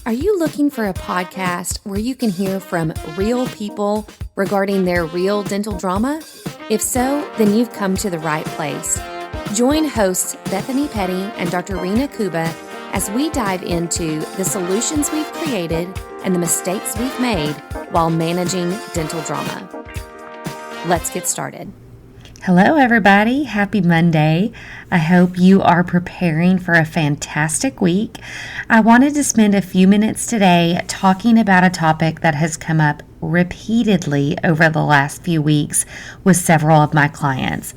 Are you looking for a podcast where you can hear from real people regarding their real dental drama? If so, then you've come to the right place. Join hosts Bethany Petty and Dr. Rena Kuba as we dive into the solutions we've created and the mistakes we've made while managing dental drama. Let's get started. Hello, everybody. Happy Monday. I hope you are preparing for a fantastic week. I wanted to spend a few minutes today talking about a topic that has come up repeatedly over the last few weeks with several of my clients.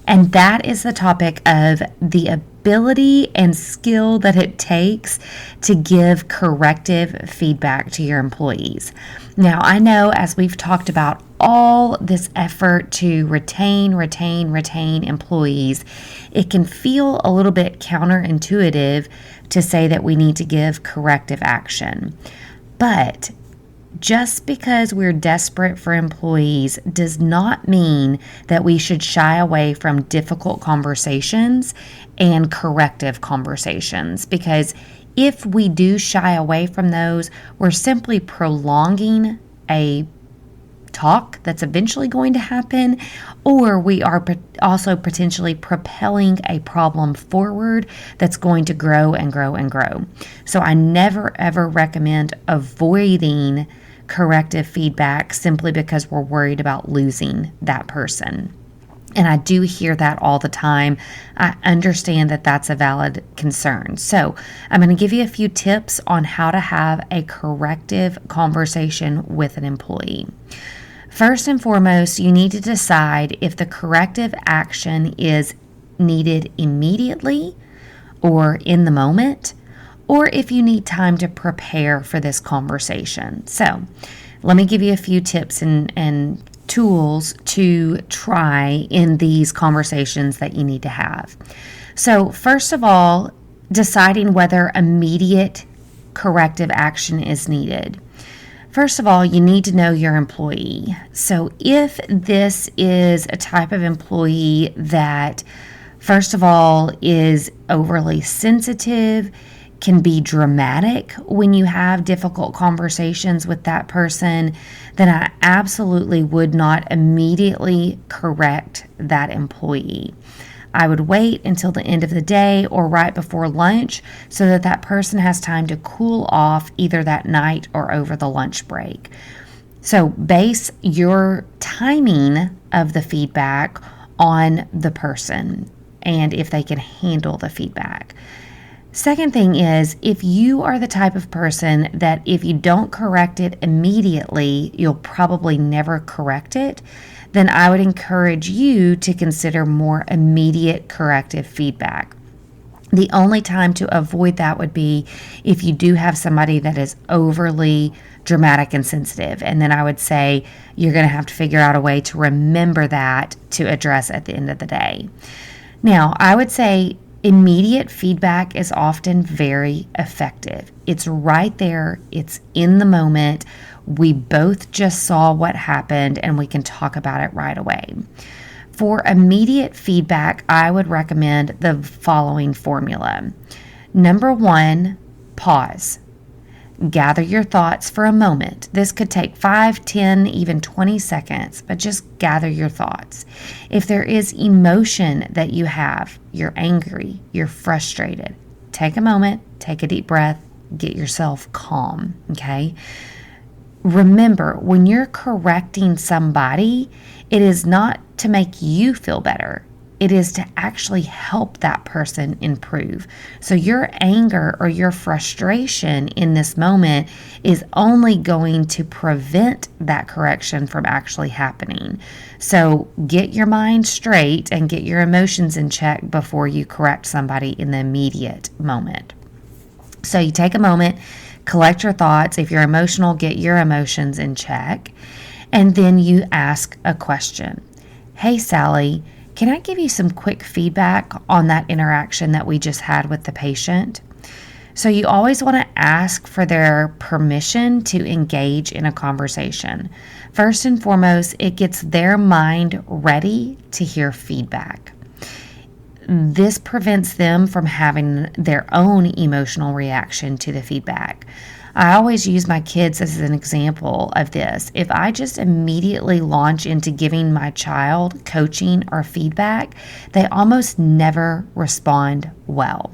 And that is the topic of the ability and skill that it takes to give corrective feedback to your employees. Now, I know as we've talked about all this effort to retain employees, it can feel a little bit counterintuitive to say that we need to give corrective action. But just because we're desperate for employees does not mean that we should shy away from difficult conversations and corrective conversations, because if we do shy away from those, we're simply prolonging a talk that's eventually going to happen, or we are also potentially propelling a problem forward that's going to grow and grow and grow. So I never ever recommend avoiding corrective feedback simply because we're worried about losing that person. And I do hear that all the time. I understand that that's a valid concern. So I'm going to give you a few tips on how to have a corrective conversation with an employee. First and foremost, you need to decide if the corrective action is needed immediately or in the moment, or if you need time to prepare for this conversation. So let me give you a few tips and tools to try in these conversations that you need to have. So first of all, deciding whether immediate corrective action is needed. First of all, you need to know your employee. So if this is a type of employee that, first of all, is overly sensitive, can be dramatic when you have difficult conversations with that person, then I absolutely would not immediately correct that employee. I would wait until the end of the day or right before lunch so that that person has time to cool off either that night or over the lunch break. So base your timing of the feedback on the person and if they can handle the feedback. Second thing is, if you are the type of person that if you don't correct it immediately, you'll probably never correct it, then I would encourage you to consider more immediate corrective feedback. The only time to avoid that would be if you do have somebody that is overly dramatic and sensitive. And then I would say you're going to have to figure out a way to remember that to address at the end of the day. Now, I would say immediate feedback is often very effective. It's right there. It's in the moment. We both just saw what happened and we can talk about it right away. For immediate feedback, I would recommend the following formula. Number one, pause. Gather your thoughts for a moment. This could take 5, 10, even 20 seconds, but just gather your thoughts. If there is emotion that you have, you're angry, you're frustrated, take a moment, take a deep breath, get yourself calm, okay? Remember, when you're correcting somebody, it is not to make you feel better. It is to actually help that person improve. So your anger or your frustration in this moment is only going to prevent that correction from actually happening. So get your mind straight and get your emotions in check before you correct somebody in the immediate moment. So you take a moment, collect your thoughts. If you're emotional, get your emotions in check. And then you ask a question. Hey, Sally, can I give you some quick feedback on that interaction that we just had with the patient? So you always want to ask for their permission to engage in a conversation. First and foremost, it gets their mind ready to hear feedback. this prevents them from having their own emotional reaction to the feedback. I always use my kids as an example of this. If I just immediately launch into giving my child coaching or feedback, they almost never respond well.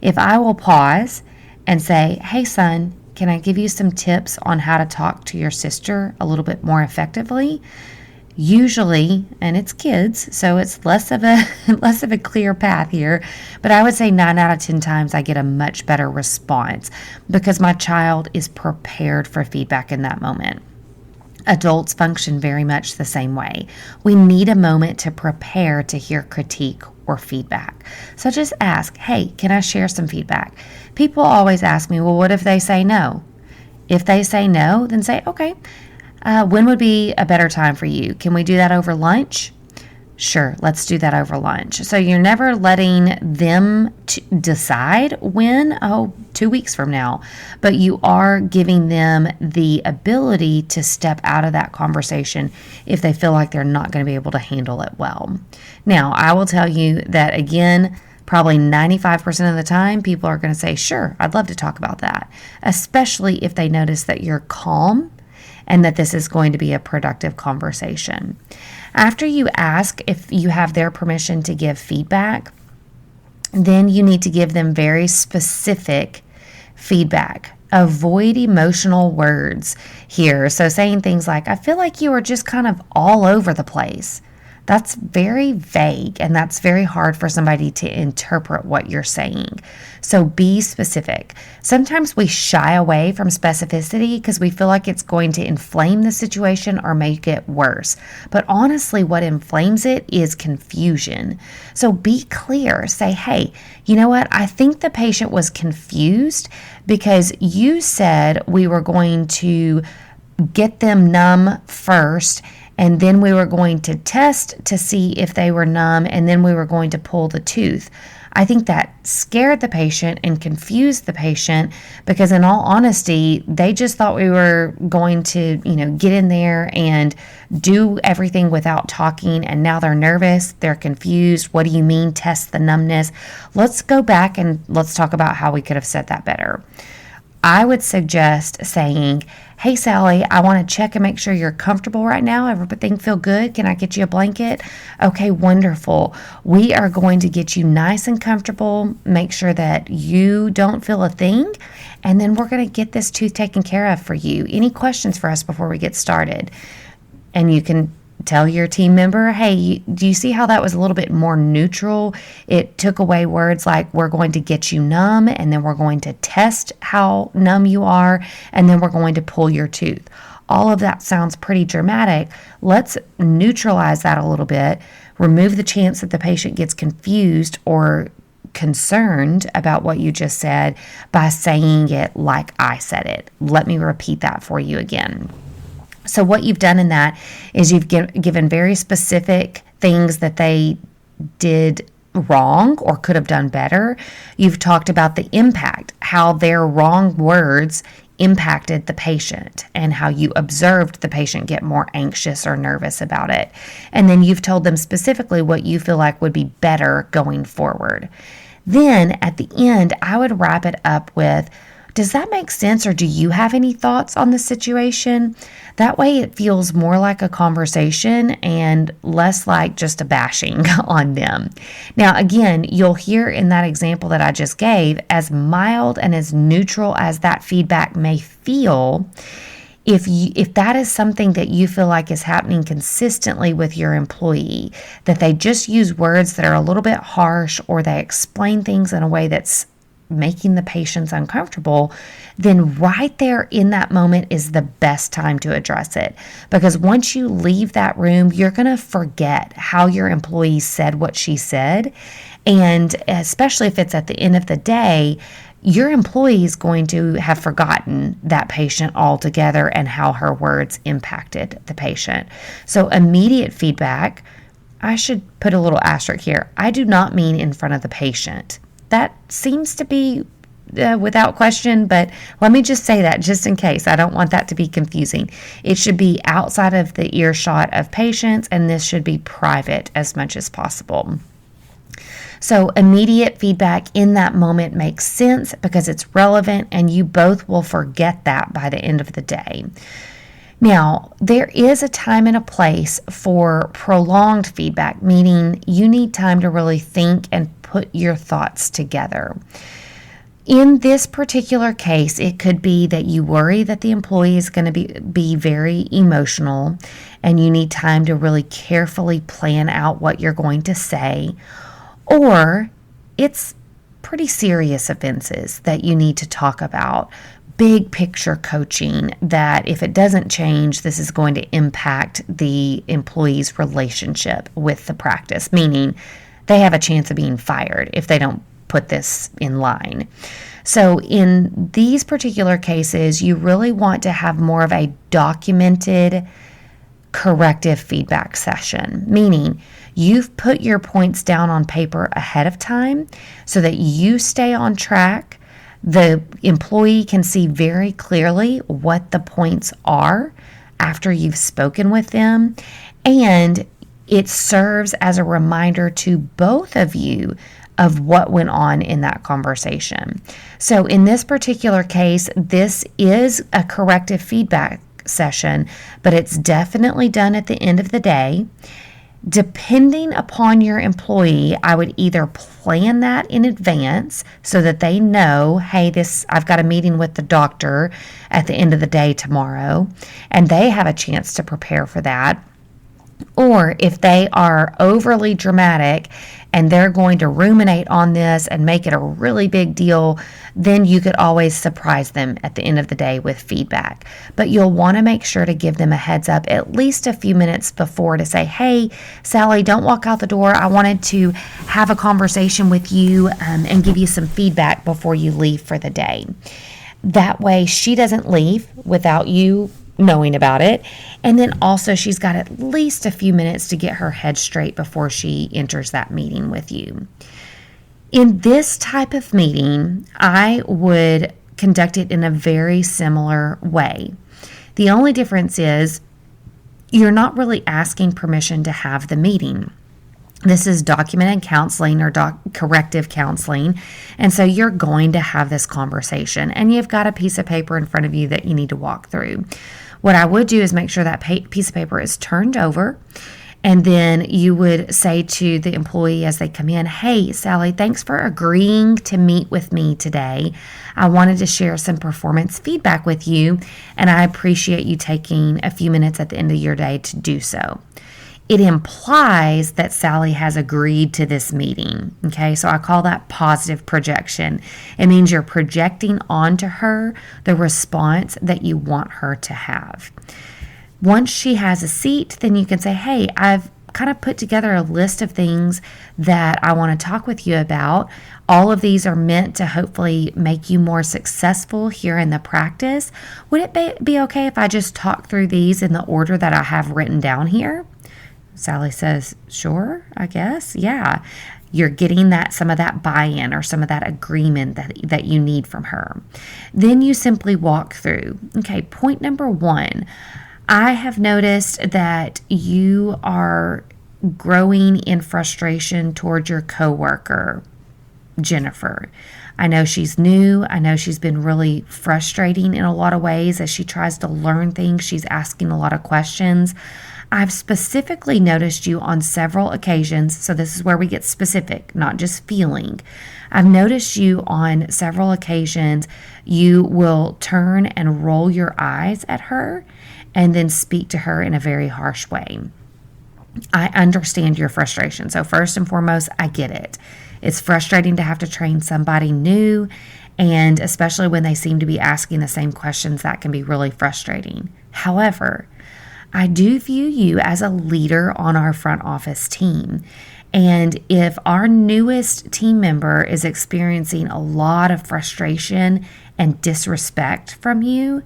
If I will pause and say, "Hey son, can I give you some tips on how to talk to your sister a little bit more effectively?" Usually, and it's kids, so it's less of a clear path here, but I would say 9 out of 10 times I get a much better response because my child is prepared for feedback in that moment. Adults function very much the same way. We need a moment to prepare to hear critique or feedback. So just ask, "Hey, can I share some feedback?" People always ask me, "Well, what if they say no?" If they say no, then say, "Okay, when would be a better time for you? Can we do that over lunch?" "Sure, let's do that over lunch." So you're never letting them decide when, 2 weeks from now, but you are giving them the ability to step out of that conversation if they feel like they're not going to be able to handle it well. Now, I will tell you that again, probably 95% of the time, people are going to say, "Sure, I'd love to talk about that," especially if they notice that you're calm and that this is going to be a productive conversation. After you ask if you have their permission to give feedback, then you need to give them very specific feedback. Avoid emotional words here. So saying things like, "I feel like you were just kind of all over the place." That's very vague, and that's very hard for somebody to interpret what you're saying. So be specific. Sometimes we shy away from specificity because we feel like it's going to inflame the situation or make it worse. But honestly, what inflames it is confusion. So be clear. Say, "Hey, you know what? I think the patient was confused because you said we were going to get them numb first, and then we were going to test to see if they were numb, and then we were going to pull the tooth. I think that scared the patient and confused the patient because in all honesty, they just thought we were going to, get in there and do everything without talking, and now they're nervous, they're confused. What do you mean test the numbness?" Let's go back and let's talk about how we could have said that better. I would suggest saying, "Hey, Sally, I want to check and make sure you're comfortable right now. Everything feel good? Can I get you a blanket?" "Okay, wonderful. We are going to get you nice and comfortable, make sure that you don't feel a thing, and then we're going to get this tooth taken care of for you. Any questions for us before we get started?" And you can tell your team member, "Hey, do you see how that was a little bit more neutral? It took away words like, we're going to get you numb, and then we're going to test how numb you are, and then we're going to pull your tooth." All of that sounds pretty dramatic. Let's neutralize that a little bit, remove the chance that the patient gets confused or concerned about what you just said by saying it like I said it. Let me repeat that for you again. So what you've done in that is you've given very specific things that they did wrong or could have done better. You've talked about the impact, how their wrong words impacted the patient and how you observed the patient get more anxious or nervous about it. And then you've told them specifically what you feel like would be better going forward. Then at the end, I would wrap it up with, "Does that make sense, or do you have any thoughts on the situation?" That way it feels more like a conversation and less like just a bashing on them. Now, again, you'll hear in that example that I just gave, as mild and as neutral as that feedback may feel, if that is something that you feel like is happening consistently with your employee, that they just use words that are a little bit harsh or they explain things in a way that's making the patients uncomfortable, then right there in that moment is the best time to address it. Because once you leave that room, you're going to forget how your employee said what she said. And especially if it's at the end of the day, your employee is going to have forgotten that patient altogether and how her words impacted the patient. So immediate feedback, I should put a little asterisk here. I do not mean in front of the patient. That seems to be without question, but let me just say that just in case. I don't want that to be confusing. It should be outside of the earshot of patients, and this should be private as much as possible. So immediate feedback in that moment makes sense because it's relevant, and you both will forget that by the end of the day. Now, there is a time and a place for prolonged feedback, meaning you need time to really think and put your thoughts together. In this particular case, it could be that you worry that the employee is going to be very emotional, and you need time to really carefully plan out what you're going to say. Or it's pretty serious offenses that you need to talk about. Big picture coaching that if it doesn't change, this is going to impact the employee's relationship with the practice, meaning they have a chance of being fired if they don't put this in line. So in these particular cases, you really want to have more of a documented corrective feedback session, meaning you've put your points down on paper ahead of time so that you stay on track. The employee can see very clearly what the points are after you've spoken with them, and it serves as a reminder to both of you of what went on in that conversation. So in this particular case, this is a corrective feedback session, but it's definitely done at the end of the day. Depending upon your employee, I would either plan that in advance so that they know, hey, I've got a meeting with the doctor at the end of the day tomorrow, and they have a chance to prepare for that. Or if they are overly dramatic and they're going to ruminate on this and make it a really big deal, then you could always surprise them at the end of the day with feedback. But you'll want to make sure to give them a heads up at least a few minutes before to say, hey, Sally, don't walk out the door. I wanted to have a conversation with you and give you some feedback before you leave for the day. That way she doesn't leave without you knowing about it. And then also she's got at least a few minutes to get her head straight before she enters that meeting with you. In this type of meeting, I would conduct it in a very similar way. The only difference is you're not really asking permission to have the meeting. This is documented counseling or corrective counseling. And so you're going to have this conversation, and you've got a piece of paper in front of you that you need to walk through. What I would do is make sure that piece of paper is turned over, and then you would say to the employee as they come in, hey, Sally, thanks for agreeing to meet with me today. I wanted to share some performance feedback with you, and I appreciate you taking a few minutes at the end of your day to do so. It implies that Sally has agreed to this meeting. Okay, so I call that positive projection. It means you're projecting onto her the response that you want her to have. Once she has a seat, then you can say, hey, I've kind of put together a list of things that I want to talk with you about. All of these are meant to hopefully make you more successful here in the practice. Would it be okay if I just talk through these in the order that I have written down here? Sally says, sure, I guess. Yeah. You're getting some of that buy-in or some of that agreement that you need from her. Then you simply walk through. Okay, point number 1. I have noticed that you are growing in frustration towards your coworker, Jennifer. I know she's new. I know she's been really frustrating in a lot of ways as she tries to learn things. She's asking a lot of questions. I've specifically noticed you on several occasions, so this is where we get specific, not just feeling. I've noticed you on several occasions, you will turn and roll your eyes at her and then speak to her in a very harsh way. I understand your frustration. So first and foremost, I get it. It's frustrating to have to train somebody new, and especially when they seem to be asking the same questions, that can be really frustrating. However, I do view you as a leader on our front office team. And if our newest team member is experiencing a lot of frustration and disrespect from you,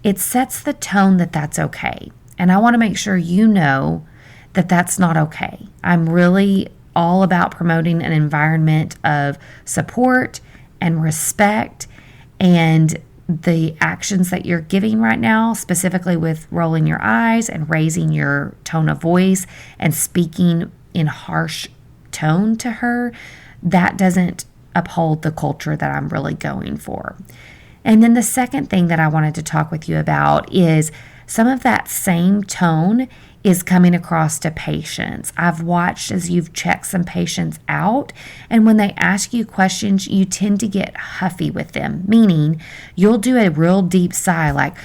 it sets the tone that that's okay. And I want to make sure you know that that's not okay. I'm really all about promoting an environment of support and respect, and the actions that you're giving right now, specifically with rolling your eyes and raising your tone of voice and speaking in harsh tone to her, that doesn't uphold the culture that I'm really going for. And then the second thing that I wanted to talk with you about is some of that same tone is coming across to patients. I've watched as you've checked some patients out, and when they ask you questions, you tend to get huffy with them, meaning you'll do a real deep sigh like,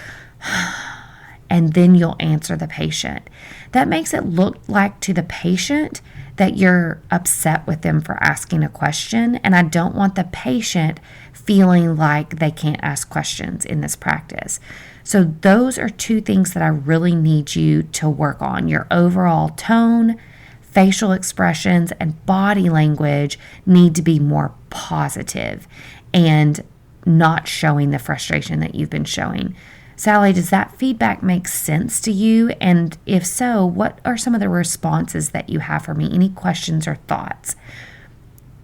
and then you'll answer the patient. That makes it look like to the patient that you're upset with them for asking a question, and I don't want the patient feeling like they can't ask questions in this practice. So those are two things that I really need you to work on. Your overall tone, facial expressions, and body language need to be more positive and not showing the frustration that you've been showing. Sally, does that feedback make sense to you? And if so, what are some of the responses that you have for me? Any questions or thoughts?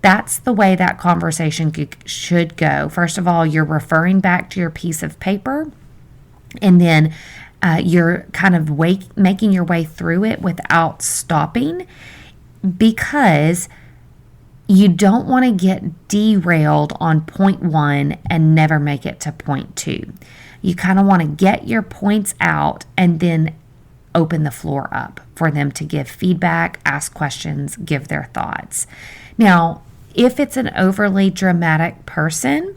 That's the way that conversation should go. First of all, you're referring back to your piece of paper, and then you're kind of making your way through it without stopping, because you don't want to get derailed on point one and never make it to point two. You kind of want to get your points out and then open the floor up for them to give feedback, ask questions, give their thoughts. Now, if it's an overly dramatic person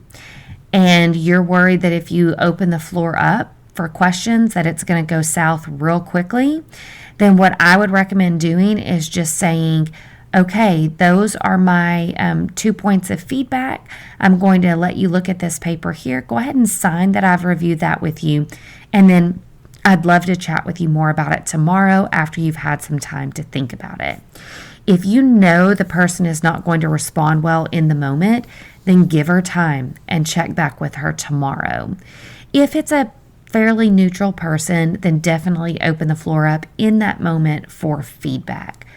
and you're worried that if you open the floor up for questions that it's going to go south real quickly, then what I would recommend doing is just saying, okay, those are my 2 points of feedback. I'm going to let you look at this paper here. Go ahead and sign that I've reviewed that with you. And then I'd love to chat with you more about it tomorrow after you've had some time to think about it. If you know the person is not going to respond well in the moment, then give her time and check back with her tomorrow. If it's a fairly neutral person, then definitely open the floor up in that moment for feedback.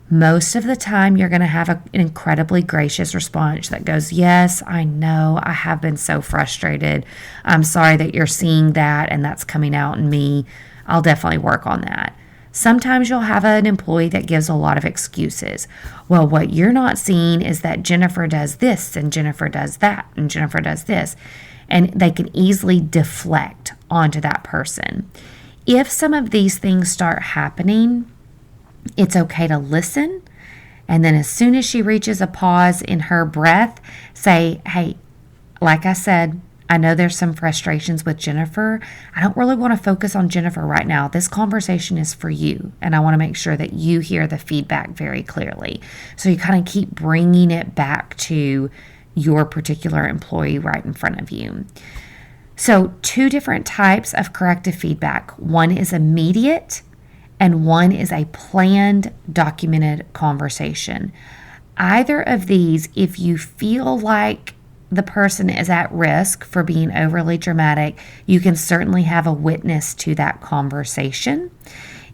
Most of the time, you're going to have an incredibly gracious response that goes, yes, I know, I have been so frustrated. I'm sorry that you're seeing that and that's coming out in me. I'll definitely work on that. Sometimes you'll have an employee that gives a lot of excuses. Well, what you're not seeing is that Jennifer does this and Jennifer does that and Jennifer does this. And they can easily deflect onto that person. If some of these things start happening, it's okay to listen. And then as soon as she reaches a pause in her breath, say, hey, like I said, I know there's some frustrations with Jennifer. I don't really want to focus on Jennifer right now. This conversation is for you, and I want to make sure that you hear the feedback very clearly. So you kind of keep bringing it back to your particular employee right in front of you. So 2 different types of corrective feedback. One is immediate, and one is a planned, documented conversation. Either of these, if you feel like the person is at risk for being overly dramatic, you can certainly have a witness to that conversation.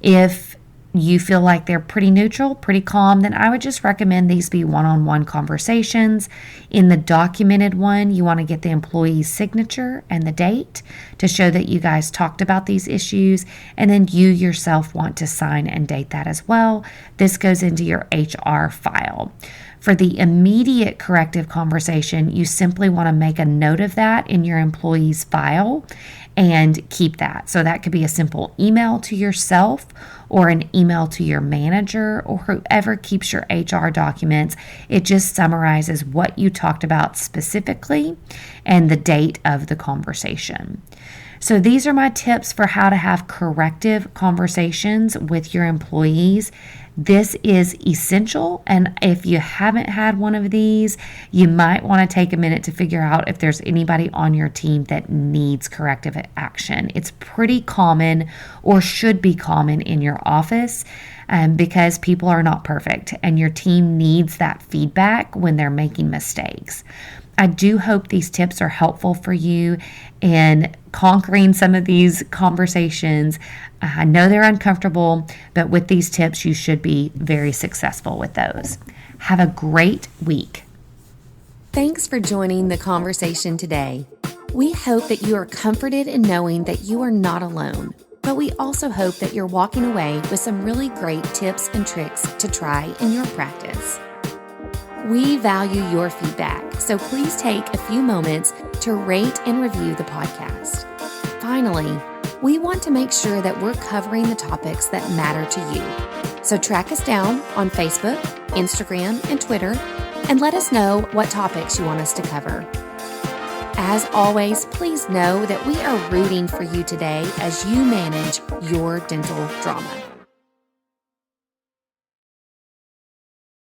If you feel like they're pretty neutral, pretty calm, then I would just recommend these be one-on-one conversations. In the documented one, you want to get the employee's signature and the date to show that you guys talked about these issues, and then you yourself want to sign and date that as well. This goes into your HR file. For the immediate corrective conversation, you simply want to make a note of that in your employee's file and keep that. So that could be a simple email to yourself or an email to your manager or whoever keeps your HR documents. It just summarizes what you talked about specifically and the date of the conversation. So these are my tips for how to have corrective conversations with your employees. This is essential, and if you haven't had one of these, you might want to take a minute to figure out if there's anybody on your team that needs corrective action. It's pretty common, or should be common, in your office because people are not perfect, and your team needs that feedback when they're making mistakes. I do hope these tips are helpful for you in conquering some of these conversations. I know they're uncomfortable, but with these tips, you should be very successful with those. Have a great week. Thanks for joining the conversation today. We hope that you are comforted in knowing that you are not alone, but we also hope that you're walking away with some really great tips and tricks to try in your practice. We value your feedback, so please take a few moments to rate and review the podcast. Finally, we want to make sure that we're covering the topics that matter to you. So track us down on Facebook, Instagram, and Twitter, and let us know what topics you want us to cover. As always, please know that we are rooting for you today as you manage your dental drama.